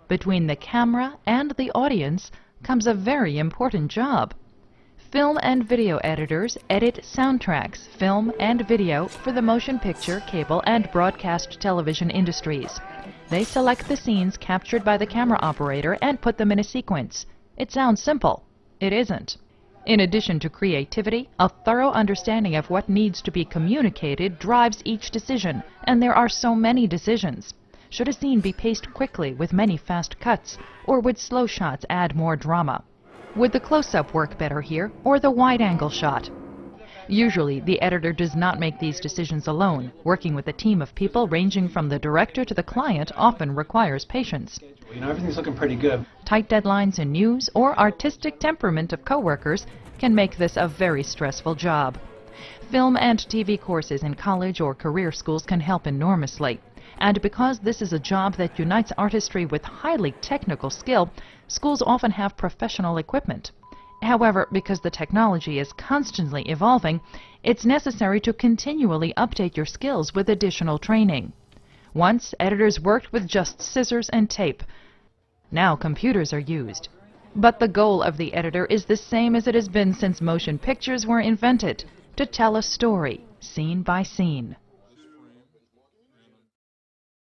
Between the camera and the audience comes a very important job. Film and video editors edit soundtracks, film and video for the motion picture, cable, and broadcast television industries. They select the scenes captured by the camera operator and put them in a sequence. It sounds simple. It isn't. In addition to creativity, a thorough understanding of what needs to be communicated drives each decision, and there are so many decisions. Should a scene be paced quickly with many fast cuts, or would slow shots add more drama? Would the close-up work better here, or the wide-angle shot? Usually, the editor does not make these decisions alone. Working with a team of people ranging from the director to the client often requires patience. Everything's looking pretty good. Tight deadlines in news or artistic temperament of coworkers can make this a very stressful job. Film and TV courses in college or career schools can help enormously. And because this is a job that unites artistry with highly technical skill, schools often have professional equipment. However, because the technology is constantly evolving, it's necessary to continually update your skills with additional training. Once, editors worked with just scissors and tape. Now computers are used. But the goal of the editor is the same as it has been since motion pictures were invented: to tell a story, scene by scene.